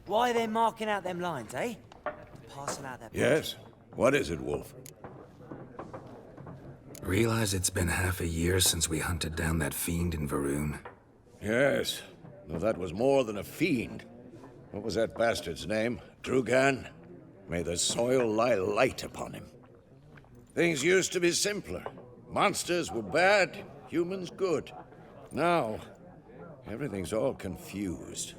Why are they marking out them lines, eh? Passing out that... Yes? What is it, Wolf? Realize it's been half a year since we hunted down that fiend in Varun. Yes. Though that was more than a fiend. What was that bastard's name? Drugan? May the soil lie light upon him. Things used to be simpler. Monsters were bad, humans good. Now, everything's all confused.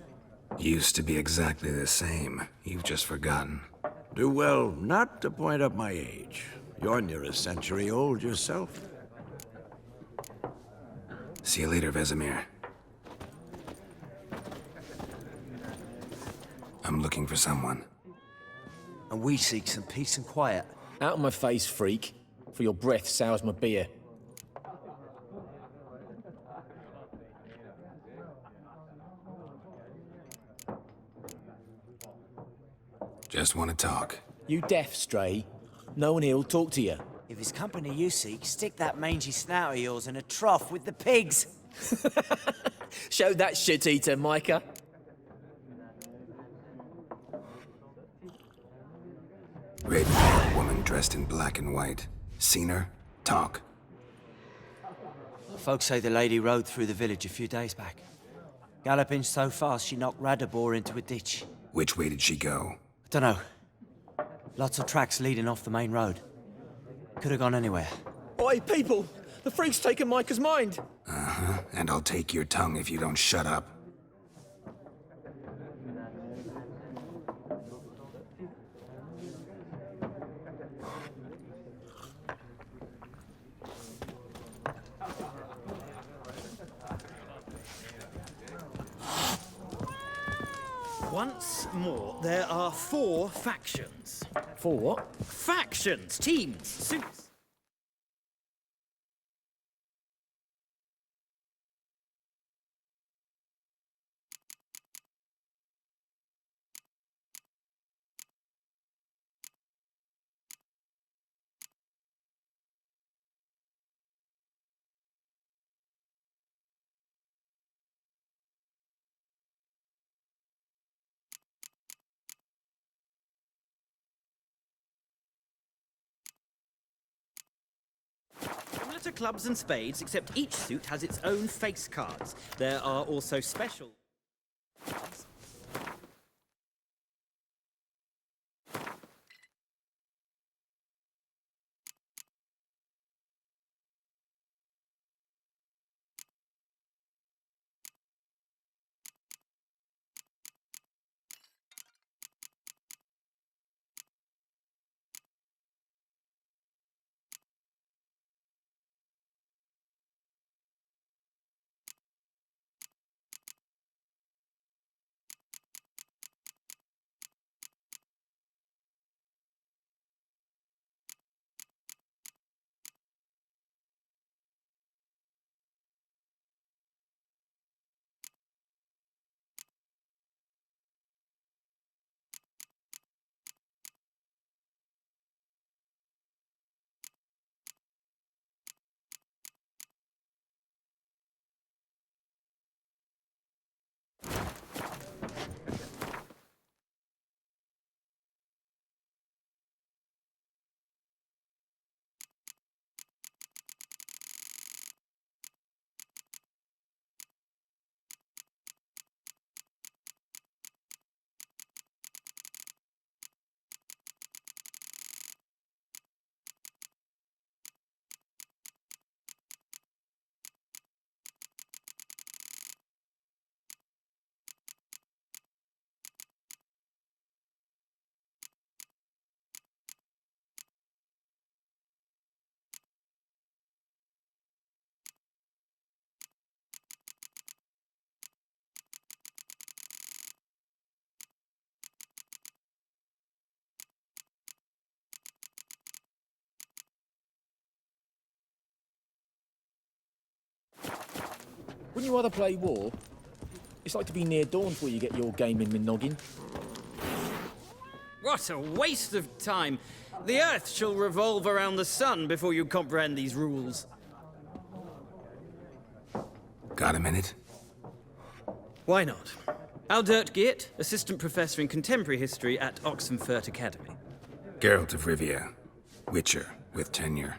Used to be exactly the same. You've just forgotten. Do well not to point up my age. You're near a century old yourself. See you later, Vesemir. I'm looking for someone. And we seek some peace and quiet. Out of my face, freak. For your breath sours my beer. Just want to talk. You deaf, Stray? No one here'll talk to you. If it's company you seek, stick that mangy snout of yours in a trough with the pigs. Show that shit-eater, Micah. Raven-haired woman dressed in black and white. Seen her? Talk. Folks say the lady rode through the village a few days back. Galloping so fast she knocked Radabor into a ditch. Which way did she go? Dunno. Lots of tracks leading off the main road. Could have gone anywhere. Oi, people! The freak's taken Micah's mind! Uh-huh. And I'll take your tongue if you don't shut up. Once more, there are 4 factions. For what? Factions, teams, suits. Similar to clubs and spades, except each suit has its own face cards. There are also special... Wouldn't you rather play war? It's like to be near dawn before you get your game in Minoggin. What a waste of time! The Earth shall revolve around the sun before you comprehend these rules. Got a minute? Why not? Aldert Geert, Assistant Professor in Contemporary History at Oxenfurt Academy. Geralt of Rivia, Witcher with tenure.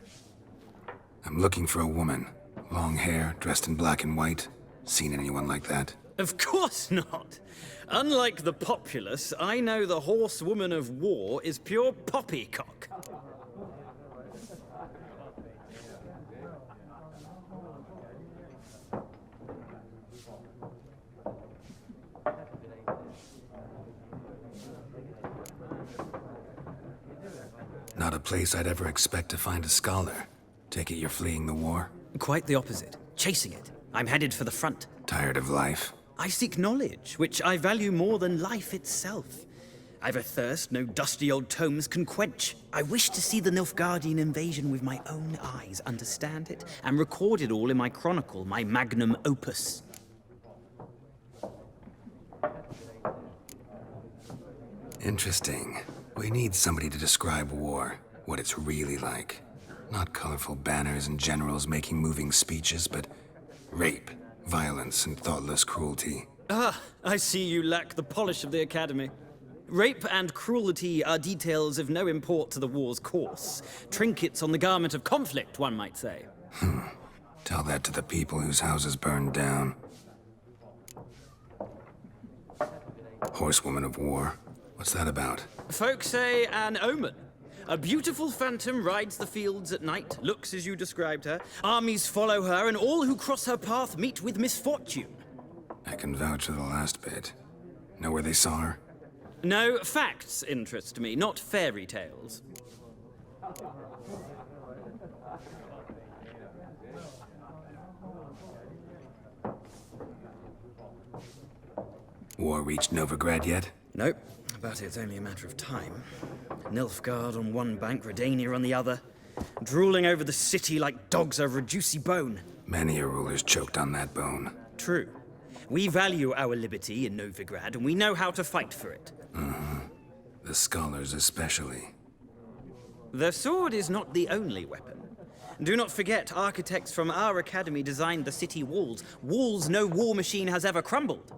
I'm looking for a woman. Long hair, dressed in black and white. Seen anyone like that? Of course not. Unlike the populace, I know the horsewoman of war is pure poppycock. Not a place I'd ever expect to find a scholar. Take it you're fleeing the war? Quite the opposite. Chasing it. I'm headed for the front. Tired of life? I seek knowledge, which I value more than life itself. I've a thirst no dusty old tomes can quench. I wish to see the Nilfgaardian invasion with my own eyes, understand it, and record it all in my chronicle, my magnum opus. Interesting. We need somebody to describe war, what it's really like. Not colorful banners and generals making moving speeches, but rape, violence, and thoughtless cruelty. Ah, I see you lack the polish of the Academy. Rape and cruelty are details of no import to the war's course. Trinkets on the garment of conflict, one might say. Tell that to the people whose houses burned down. Horsewoman of war. What's that about? Folk say an omen. A beautiful phantom rides the fields at night, looks as you described her. Armies follow her, and all who cross her path meet with misfortune. I can vouch for the last bit. Know where they saw her? No, facts interest me, not fairy tales. War reached Novigrad yet? Nope, but it's only a matter of time. Nilfgaard on one bank, Redania on the other, drooling over the city like dogs over a juicy bone. Many a ruler's choked on that bone. True. We value our liberty in Novigrad, and we know how to fight for it. The scholars especially. The sword is not the only weapon. Do not forget, architects from our academy designed the city walls. Walls no war machine has ever crumbled.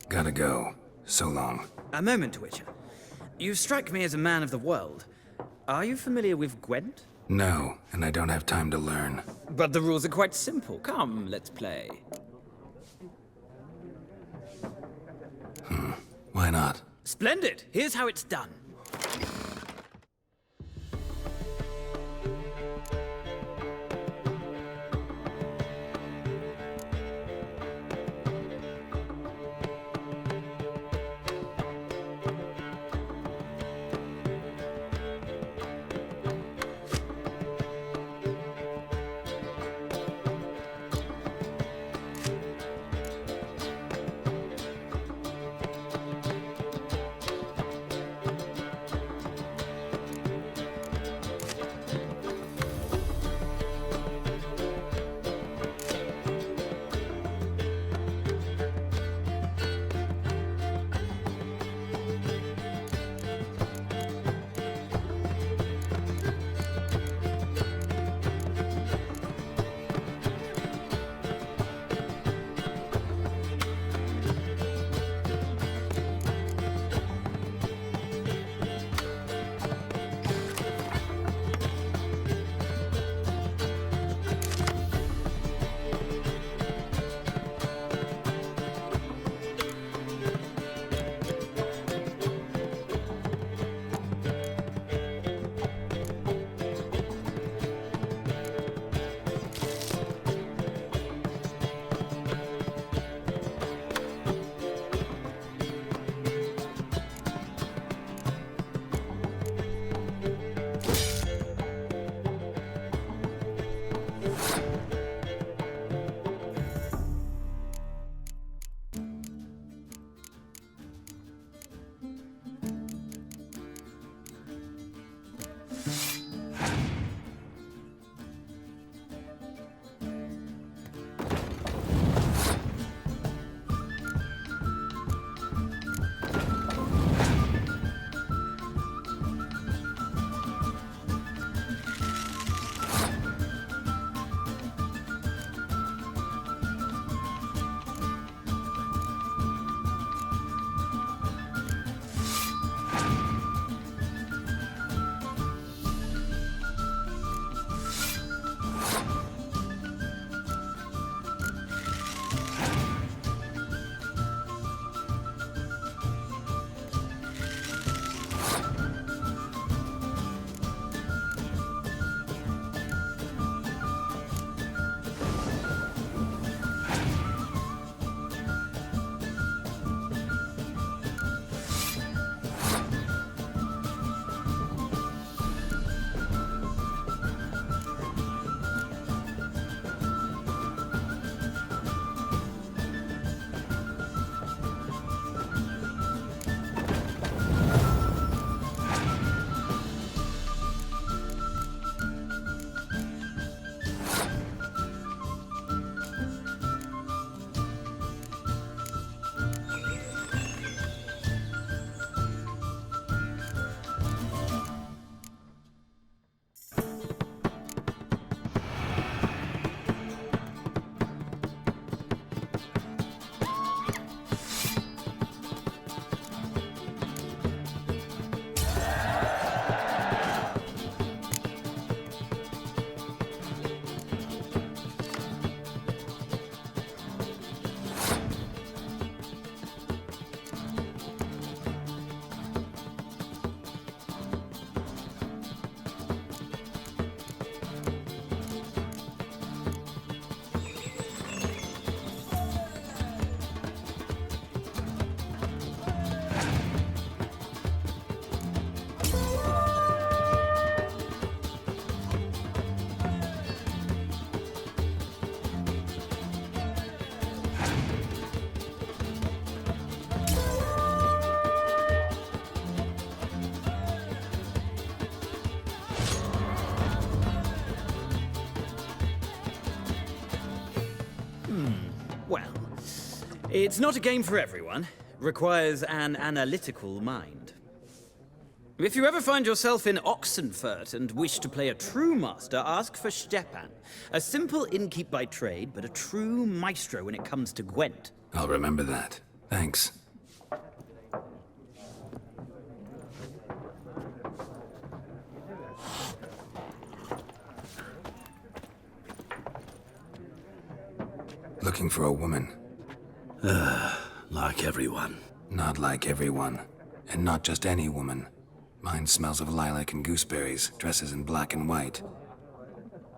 Gotta go. So long. A moment, Witcher. You strike me as a man of the world. Are you familiar with Gwent? No, and I don't have time to learn. But the rules are quite simple. Come, let's play. Why not? Splendid! Here's how it's done. It's not a game for everyone. Requires an analytical mind. If you ever find yourself in Oxenfurt and wish to play a true master, ask for Stepan. A simple innkeep by trade, but a true maestro when it comes to Gwent. I'll remember that. Thanks. Looking for a woman. Like everyone. Not like everyone. And not just any woman. Mine smells of lilac and gooseberries, dresses in black and white.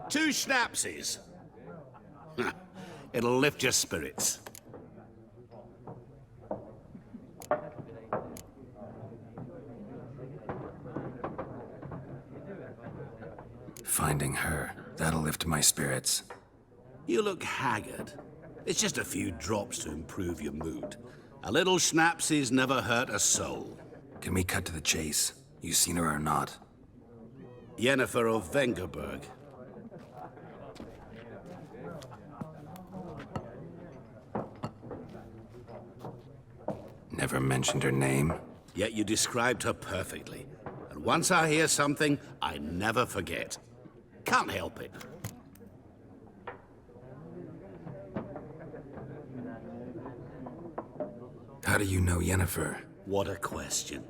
2 schnapsies. It'll lift your spirits. Finding her, that'll lift my spirits. You look haggard. It's just a few drops to improve your mood. A little schnapsies never hurt a soul. Can we cut to the chase? You seen her or not? Yennefer of Vengerberg. Never mentioned her name? Yet you described her perfectly. And once I hear something, I never forget. Can't help it. How do you know Yennefer? What a question.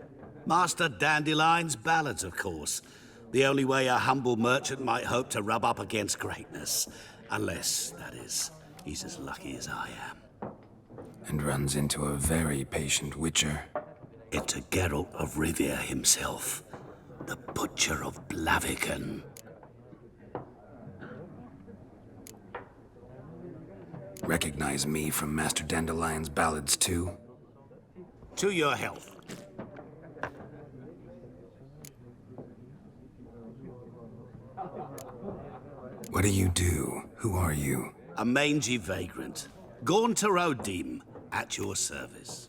Master Dandelion's ballads, of course. The only way a humble merchant might hope to rub up against greatness. Unless, that is, he's as lucky as I am. And runs into a very patient witcher. It's a Geralt of Rivia himself. The Butcher of Blaviken. Recognize me from Master Dandelion's ballads too? To your health. What do you do? Who are you? A mangy vagrant. Gaunt Odim, at your service.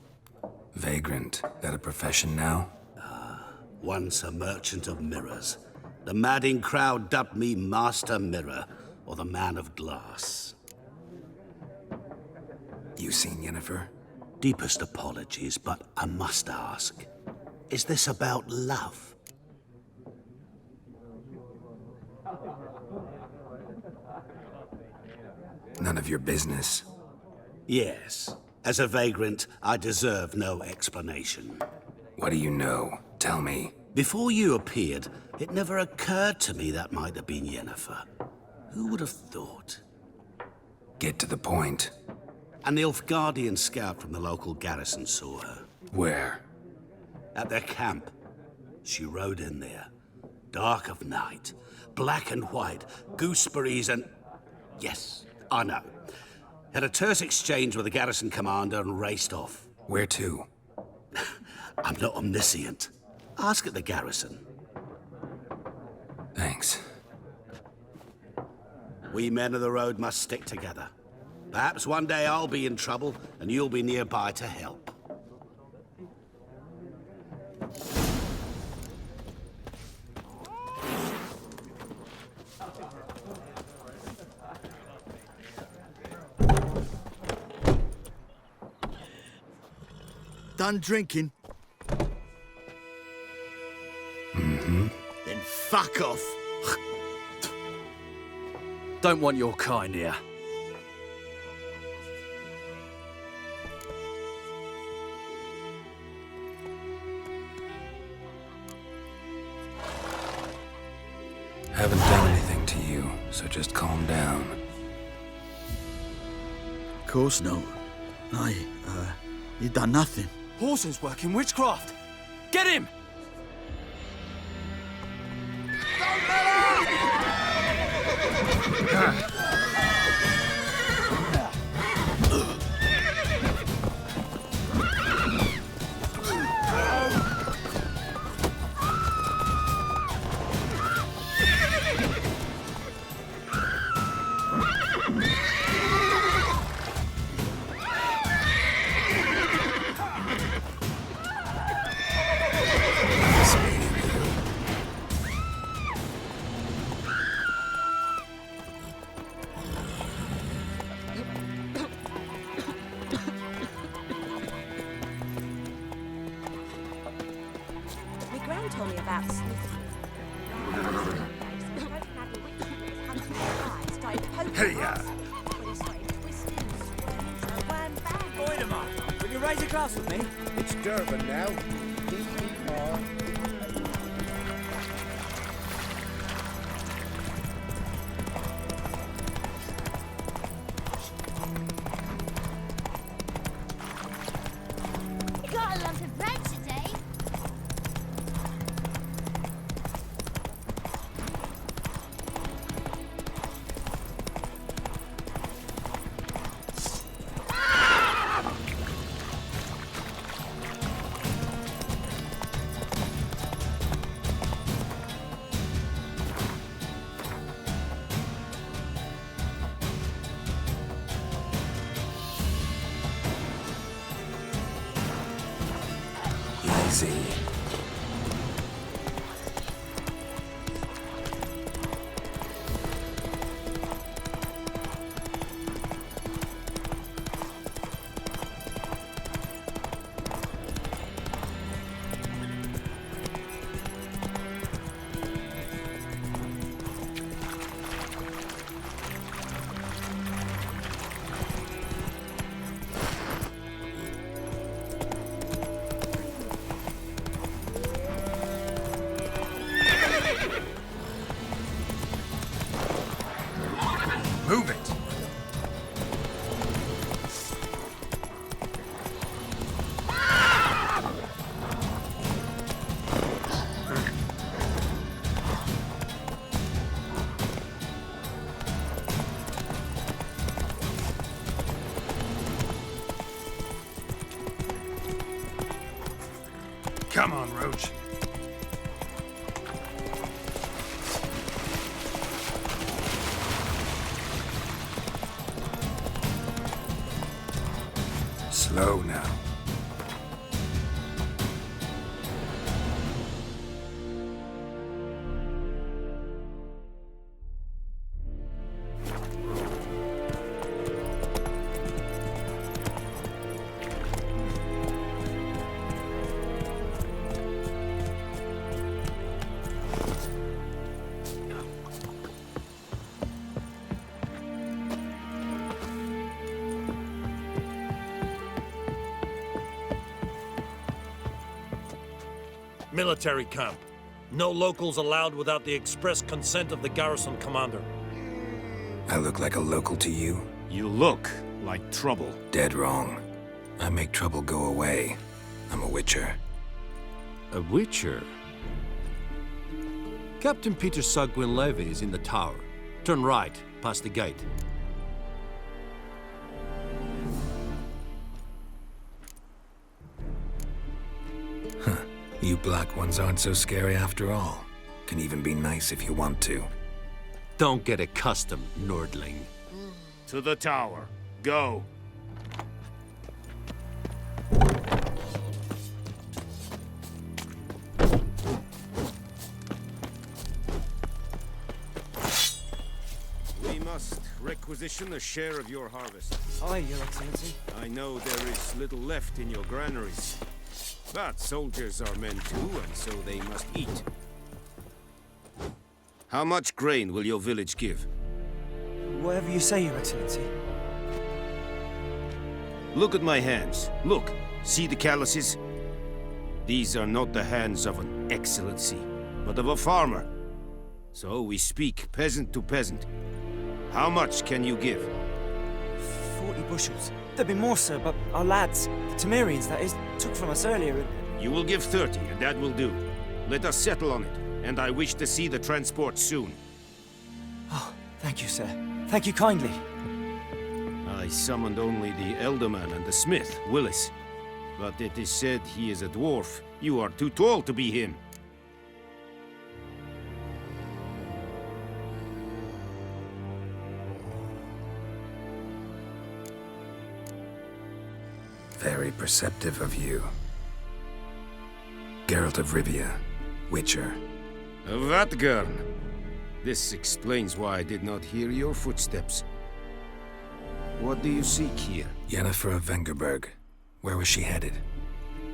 Vagrant. That a profession now? Once a merchant of mirrors. The madding crowd dubbed me Master Mirror, or the Man of Glass. You seen Yennefer? Deepest apologies, but I must ask. Is this about love? None of your business. Yes. As a vagrant, I deserve no explanation. What do you know? Tell me. Before you appeared, it never occurred to me that might have been Yennefer. Who would have thought? Get to the point. An Nilfgaardian scout from the local garrison saw her. Where? At their camp. She rode in there. Dark of night. Black and white. Gooseberries and... Yes, I know. Had a terse exchange with the garrison commander and raced off. Where to? I'm not omniscient. Ask at the garrison. Thanks. We men of the road must stick together. Perhaps one day I'll be in trouble and you'll be nearby to help. Done drinking? Mm-hmm. Then fuck off. Don't want your kind here. Haven't done anything to you, so just calm down. Of course no. You done nothing. Horses working witchcraft. Get him! Gran told me about Hey, Voidemar, will you raise a glass with me? It's Durban now. You got a lump of bread today. easy. Move it! Come on, Roach. Slow now. Military camp. No locals allowed without the express consent of the garrison commander. I look like a local to you? You look like trouble. Dead wrong. I make trouble go away. I'm a witcher. A witcher? Captain Peter Sagwin Levy is in the tower. Turn right, past the gate. You black ones aren't so scary after all. Can even be nice if you want to. Don't get accustomed, Nordling. To the tower. Go. We must requisition a share of your harvest. Aye, Your Excellency. I know there is little left in your granaries. But soldiers are men too, and so they must eat. How much grain will your village give? Whatever you say, Your Excellency. Look at my hands. Look. See the calluses? These are not the hands of an excellency, but of a farmer. So we speak peasant to peasant. How much can you give? 40 bushels. There'd be more, sir, but our lads, the Temerians, that is, took from us earlier and... You will give 30, and that will do. Let us settle on it, and I wish to see the transport soon. Oh, thank you, sir. Thank you kindly. I summoned only the Elderman and the smith, Willis. But it is said he is a dwarf. You are too tall to be him. Very perceptive of you. Geralt of Rivia, Witcher. Vatgern! This explains why I did not hear your footsteps. What do you seek here? Yennefer of Vengerberg. Where was she headed?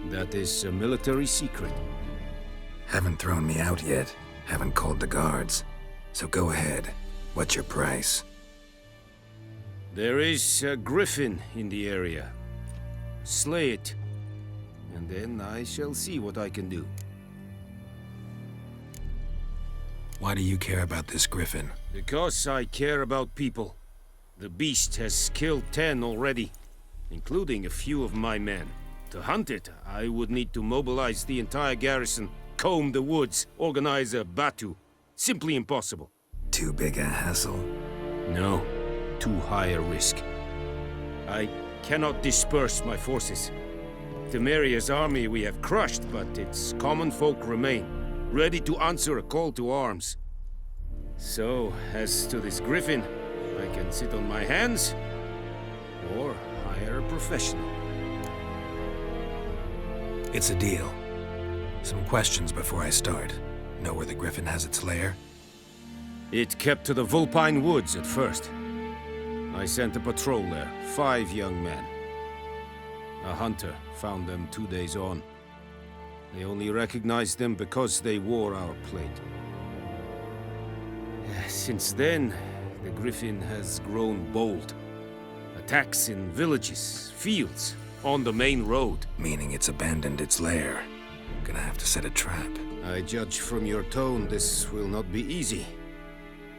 That is a military secret. Haven't thrown me out yet. Haven't called the guards. So go ahead. What's your price? There is a griffin in the area. Slay it, and then I shall see what I can do. Why do you care about this griffin? Because I care about people. The beast has killed 10 already, including a few of my men. To hunt it, I would need to mobilize the entire garrison, comb the woods, organize a batu. Simply impossible. Too big a hassle? No, too high a risk. I cannot disperse my forces. Temeria's army we have crushed, but its common folk remain, ready to answer a call to arms. So, as to this griffin, I can sit on my hands, or hire a professional. It's a deal. Some questions before I start. Know where the griffin has its lair? It kept to the Vulpine Woods at first. I sent a patrol there, 5 young men. A hunter found them 2 days on. They only recognized them because they wore our plate. Since then, the griffin has grown bold. Attacks in villages, fields, on the main road. Meaning it's abandoned its lair. Gonna have to set a trap. I judge from your tone this will not be easy.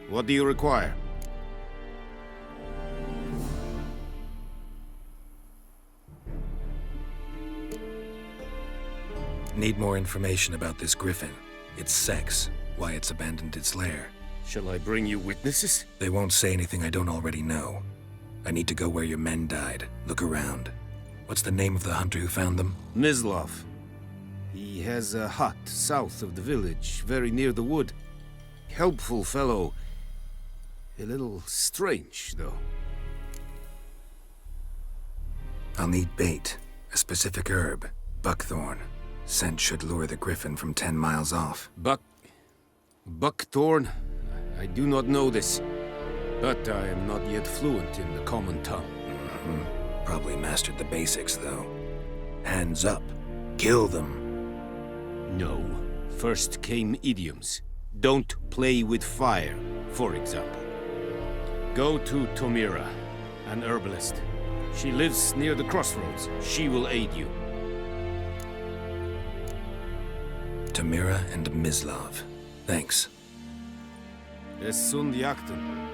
What do you require? Need more information about this griffin. Its sex, why it's abandoned its lair. Shall I bring you witnesses? They won't say anything I don't already know. I need to go where your men died. Look around. What's the name of the hunter who found them? Mislav. He has a hut south of the village, very near the wood. Helpful fellow. A little strange, though. I'll need bait. A specific herb. Buckthorn. Scent should lure the griffin from 10 miles off. Buckthorn? I do not know this. But I am not yet fluent in the common tongue. Probably mastered the basics, though. Hands up. Kill them. No. First came idioms. Don't play with fire, for example. Go to Tomira, an herbalist. She lives near the crossroads. She will aid you. Tamira and Mislav. Thanks. Es sunt jakten.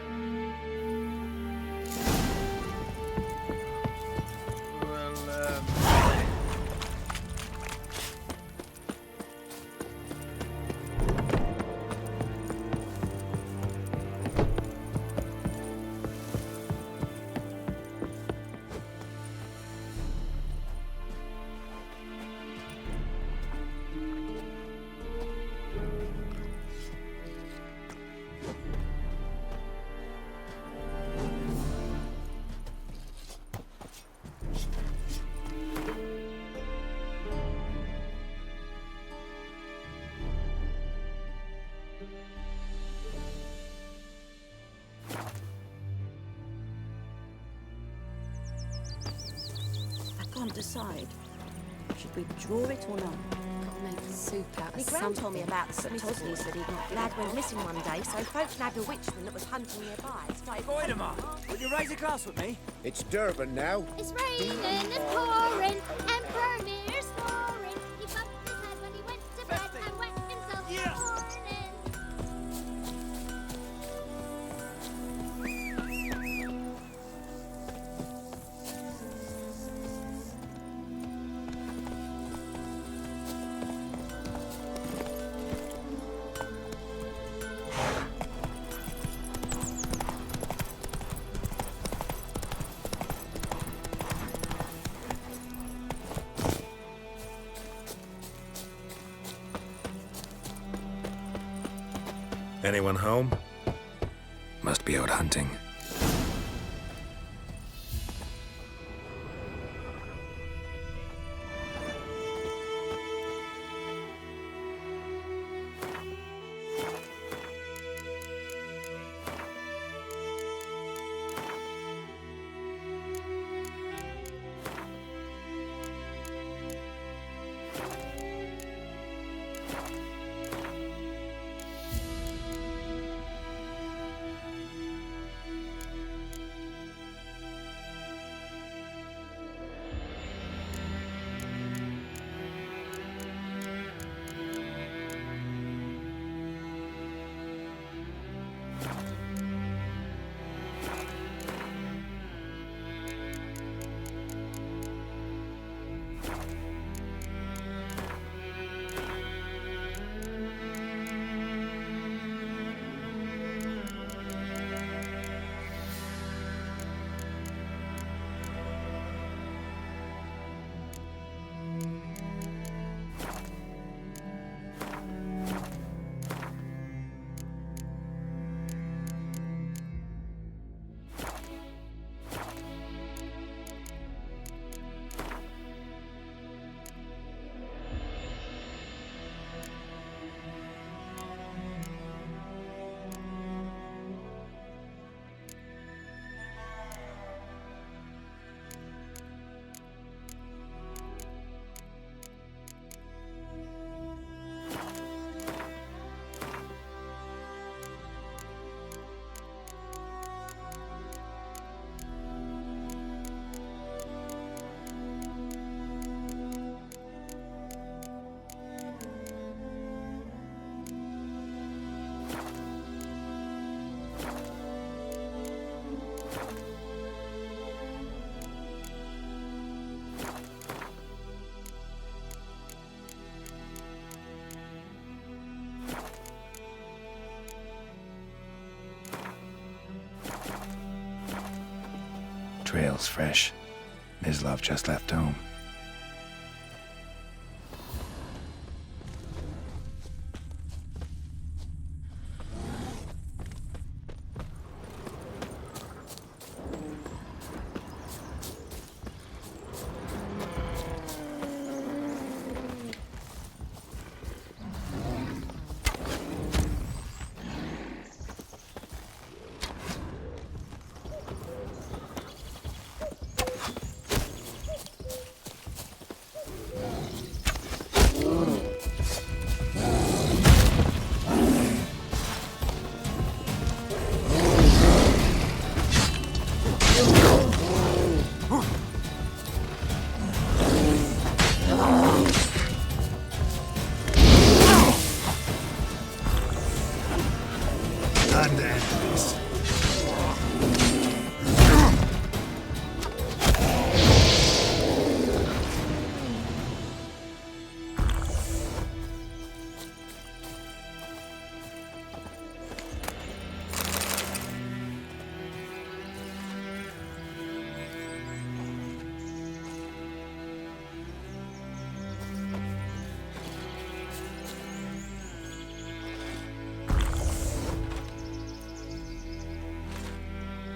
Can't decide. Should we draw it or not? I'll make soup out My of gran something. told me about St. Oswald. Lad went missing one day, so folk snagged a witchman that was hunting nearby. Started Would you raise a glass with me? It's Durban now. It's raining, it's pouring, and Vermeer's snoring. He bumped his head when he went to bed and wet himself this morning. Anyone home? Must be out hunting. trail's fresh. Mislav just left home.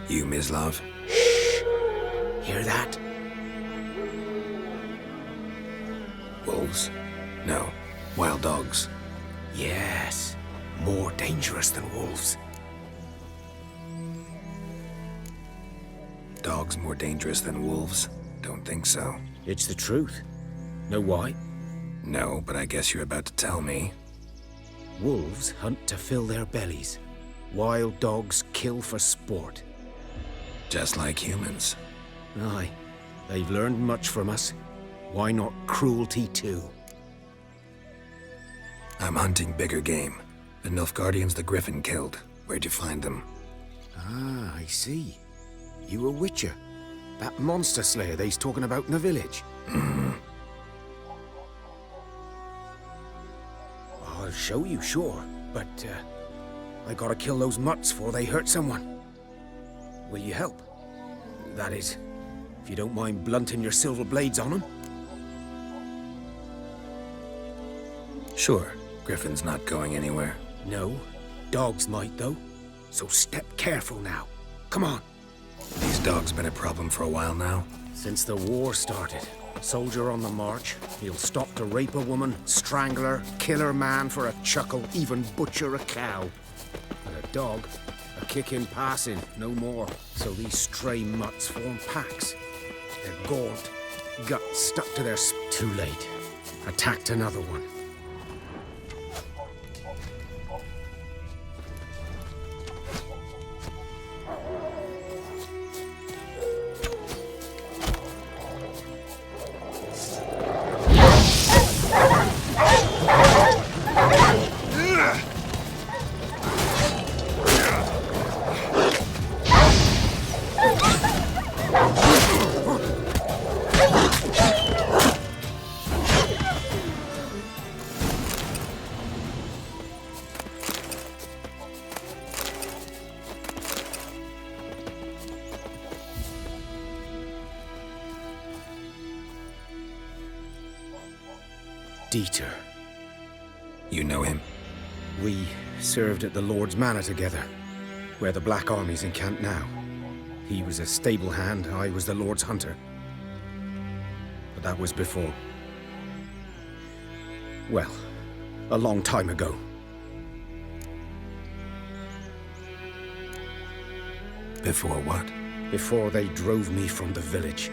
You, Mislav? Hear that? Wolves? No. Wild dogs. Yes. More dangerous than wolves. Dogs more dangerous than wolves? Don't think so. It's the truth. Know why? No, but I guess you're about to tell me. Wolves hunt to fill their bellies. Wild dogs kill for sport. Just like humans. Aye. They've learned much from us. Why not cruelty too? I'm hunting bigger game. The Nilfgaardians the Griffin killed. Where'd you find them? Ah, I see. You a witcher. That monster slayer they's talking about in the village. I'll show you, sure. But, I gotta kill those mutts before they hurt someone. Will you help? That is, if you don't mind blunting your silver blades on them. Sure. Griffin's not going anywhere. No. Dogs might, though. So step careful now. Come on. These dogs been a problem for a while now? Since the war started. Soldier on the march. He'll stop to rape a woman, strangle her, kill her man for a chuckle, even butcher a cow. But a dog, a kick in passing, no more. So these stray mutts form packs. They're gaunt, guts stuck to their Too late. Attacked another one. Dieter. You know him? We served at the Lord's Manor together, where the Black Army's encamped now. He was a stable hand, I was the Lord's hunter. But that was before. Well, a long time ago. Before what? Before they drove me from the village.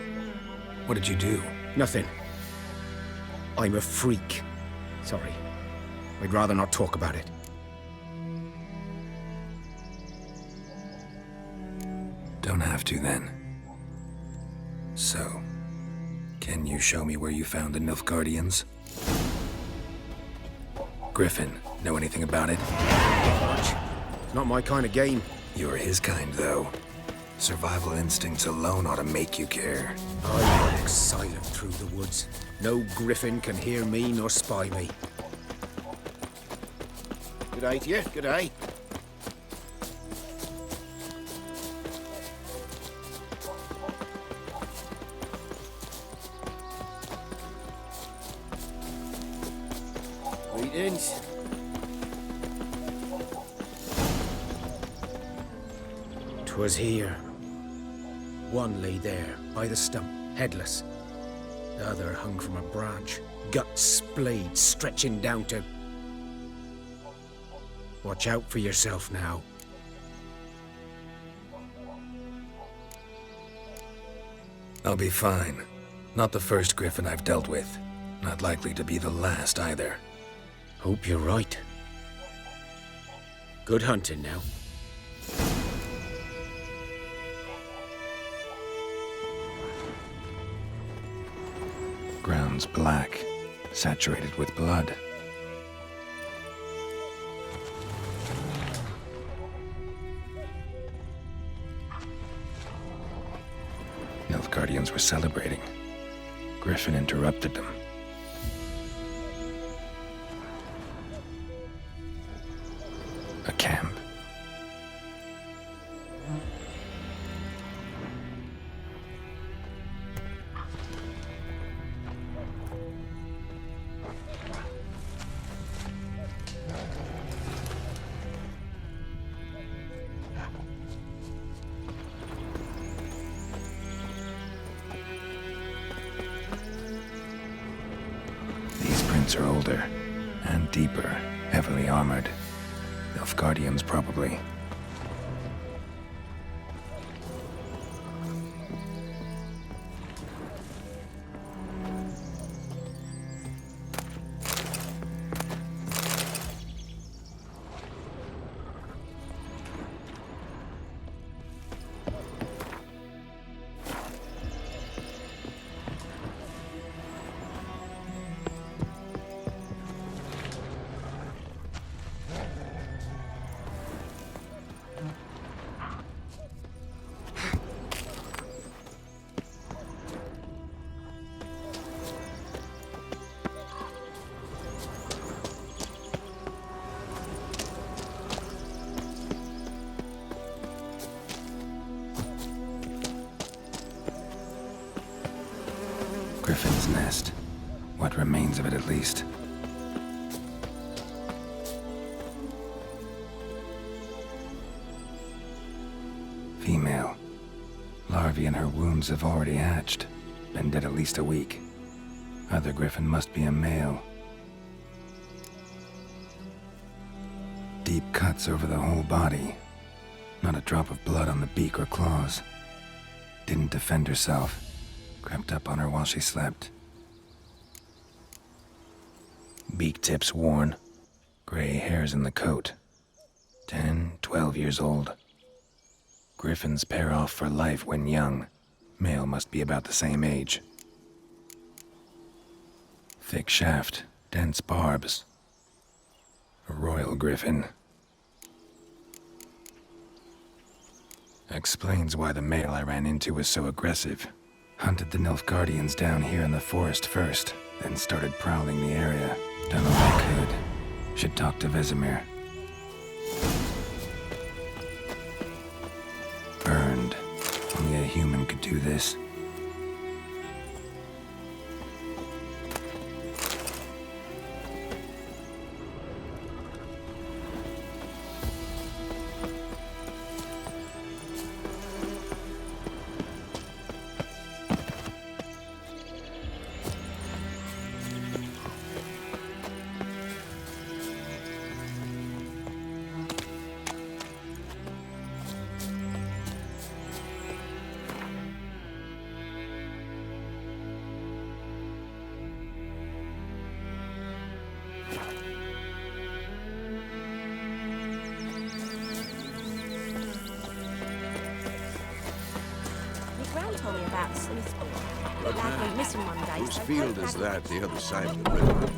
What did you do? Nothing. I'm a freak. Sorry. I'd rather not talk about it. Don't have to, then. So, can you show me where you found the Nilfgaardians? Griffin, know anything about it? Much. It's not my kind of game. You're his kind, though. Survival instincts alone ought to make you care. I walk silent through the woods. No griffin can hear me nor spy me. Good day to you, good day. Greetings. 'Twas here. One lay there, by the stump, headless. The other hung from a branch, guts splayed, stretching down to... Watch out for yourself now. I'll be fine. Not the first griffin I've dealt with. Not likely to be the last either. Hope you're right. Good hunting now. Ground's black, saturated with blood. Nilfgaardians were celebrating. Griffin interrupted them. A camp. Are older and deeper, heavily armored. Nilfgaardians, probably. Griffin's nest. What remains of it, at least. Female. Larvae in her wounds have already hatched. Been dead at least a week. Other griffin must be a male. Deep cuts over the whole body. Not a drop of blood on the beak or claws. Didn't defend herself. Crept up on her while she slept. Beak tips worn. Gray hairs in the coat. 10, 12 years old. Griffins pair off for life when young. Male must be about the same age. Thick shaft, dense barbs. A royal griffin. Explains why the male I ran into was so aggressive. Hunted the Nilfgaardians down here in the forest first, then started prowling the area. Done all I could. Should talk to Vesemir. Burned. Only a human could do this. Whose field is that, the other side of the river?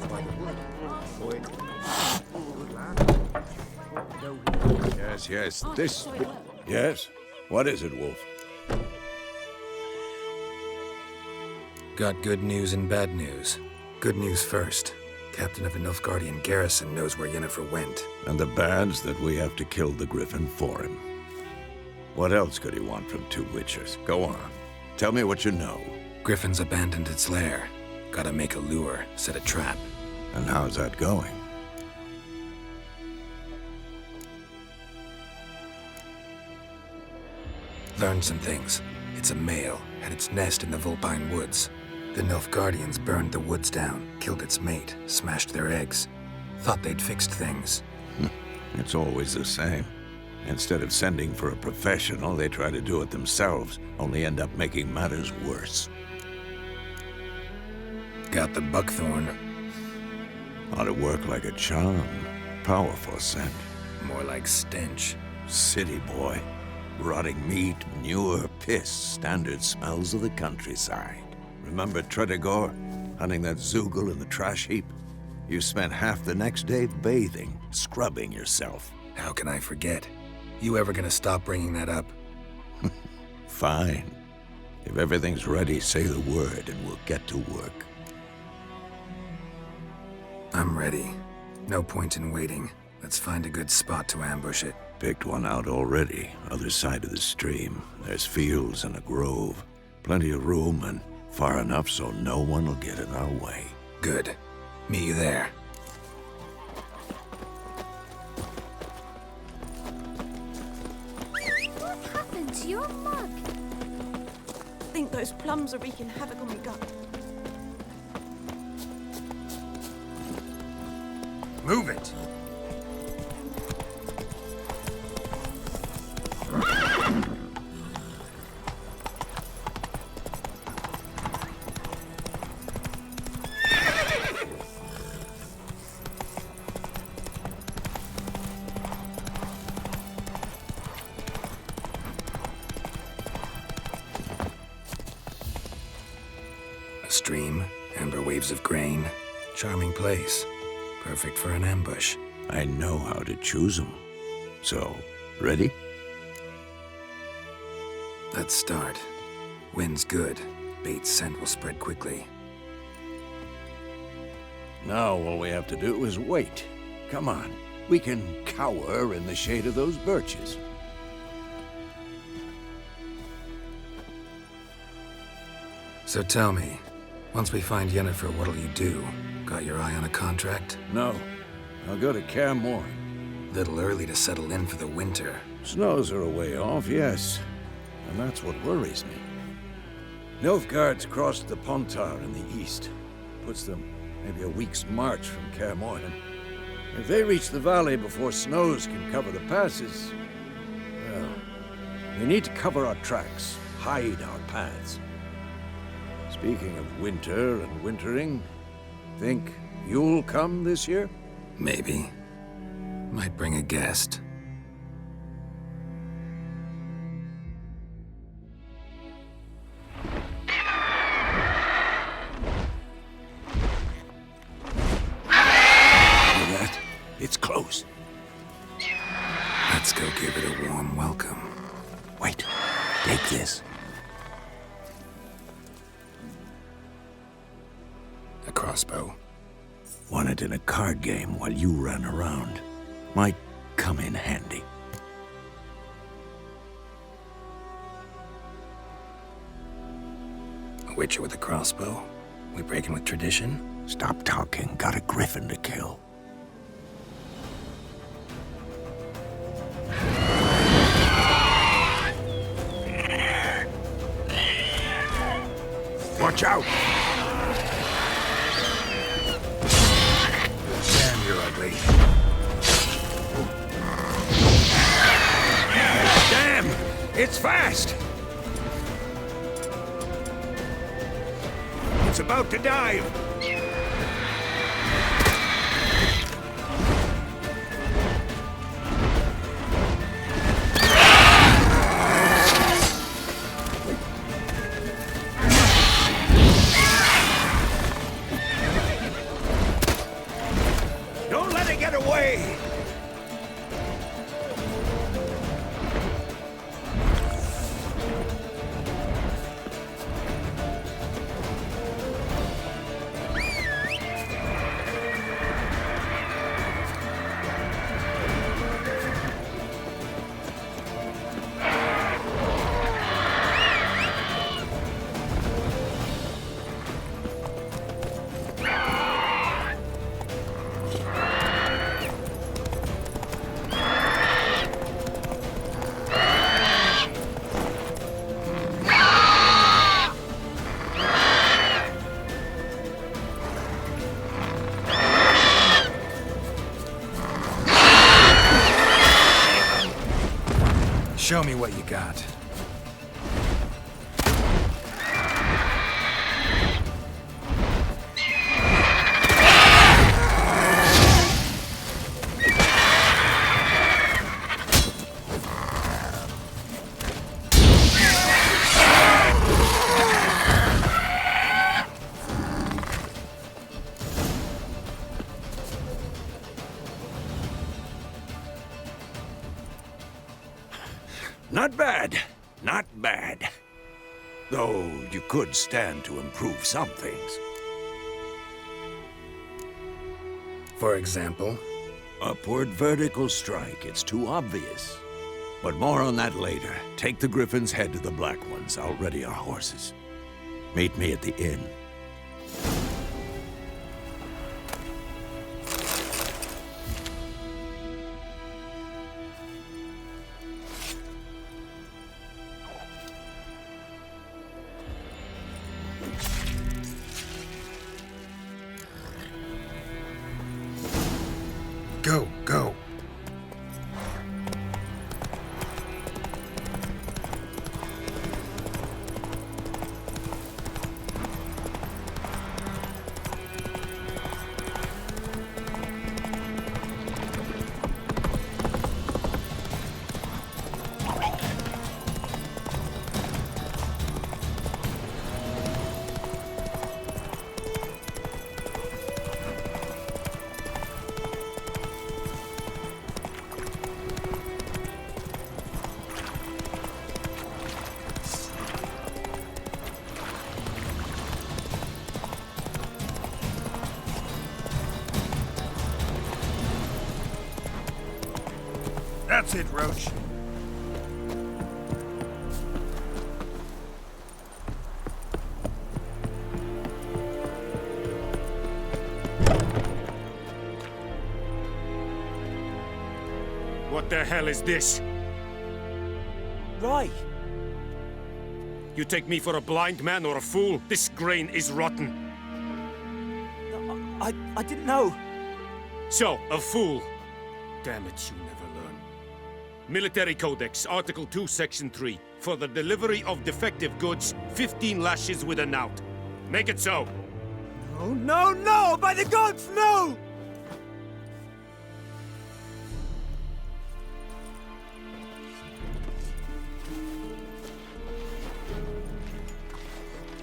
Yes, this... Yes? What is it, Wolf? Got good news and bad news. Good news first. Captain of a Nilfgaardian garrison knows where Yennefer went. And the bad's that we have to kill the Griffin for him. What else could he want from two witchers? Go on. Tell me what you know. Griffin's abandoned its lair. Gotta make a lure, set a trap. And how's that going? Learned some things. It's a male, had its nest in the Vulpine Woods. The Nilfgaardians burned the woods down, killed its mate, smashed their eggs. Thought they'd fixed things. It's always the same. Instead of sending for a professional, they try to do it themselves, only end up making matters worse. Got the buckthorn. Ought to work like a charm. Powerful scent. More like stench. City boy. Rotting meat, manure, piss, standard smells of the countryside. Remember Tredegor? Hunting that Zoogle in the trash heap? You spent half the next day bathing, scrubbing yourself. How can I forget? You ever gonna stop bringing that up? Fine. If everything's ready, say the word and we'll get to work. I'm ready. No point in waiting. Let's find a good spot to ambush it. Picked one out already, other side of the stream. There's fields and a grove. Plenty of room and far enough so no one will get in our way. Good. Meet you there. What happened to your mug? I think those plums are wreaking havoc on my gut. Move it! A stream, amber waves of grain. Charming place. Perfect for an ambush. I know how to choose them. So, ready? Let's start. Wind's good. Bait's scent will spread quickly. Now all we have to do is wait. Come on. We can cower in the shade of those birches. So tell me, once we find Yennefer, what'll you do? Got your eye on a contract? No. I'll go to Kaer Morhen. Little early to settle in for the winter. Snows are a way off, yes. And that's what worries me. Nilfgaard's crossed the Pontar in the east. Puts them maybe a week's march from Kaer Morhen. If they reach the valley before snows can cover the passes, well, we need to cover our tracks, hide our paths. Speaking of winter and wintering, think you'll come this year? Maybe. Might bring a guest. It's close. Let's go give it a warm welcome. Wait, take this. A crossbow. Won it in a card game while you ran around. Might come in handy. A witcher with a crossbow? We breaking with tradition? Stop talking. Got a griffin to kill. Watch out! Damn, you're ugly. Damn! It's fast! It's about to dive! Don't let it get away! Show me what you got. Not bad. Not bad. Though you could stand to improve some things. For example? Upward vertical strike. It's too obvious. But more on that later. Take the Griffin's head to the Black Ones. I'll ready our horses. Meet me at the inn. Go, go. That's it, Roach. What the hell is this? Right. You take me for a blind man or a fool? This grain is rotten. I didn't know. So, a fool. Damn it, you never learn. Military Codex, Article 2, Section 3. For the delivery of defective goods, 15 lashes with a knout. Make it so. Oh, no, no! By the gods, no!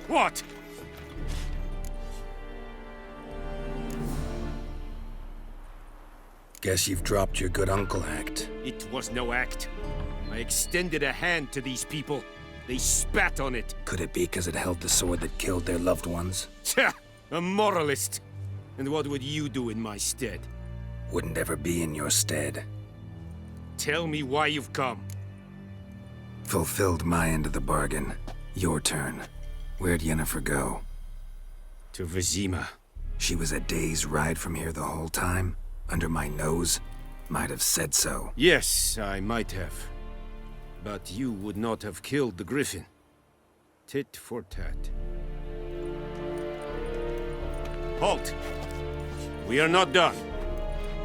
What? Guess you've dropped your good uncle act. It was no act. I extended a hand to these people. They spat on it. Could it be because it held the sword that killed their loved ones? Tja, a moralist. And what would you do in my stead? Wouldn't ever be in your stead. Tell me why you've come. Fulfilled my end of the bargain. Your turn. Where'd Yennefer go? To Vizima. She was a day's ride from here the whole time? Under my nose? Might have said so. Yes, I might have. But you would not have killed the Griffin. Tit for tat. Halt! We are not done.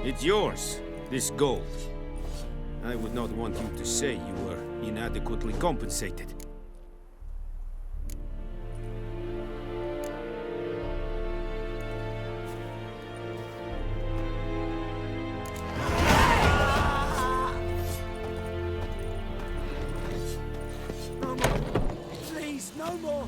It's yours, this gold. I would not want you to say you were inadequately compensated. Please, no more!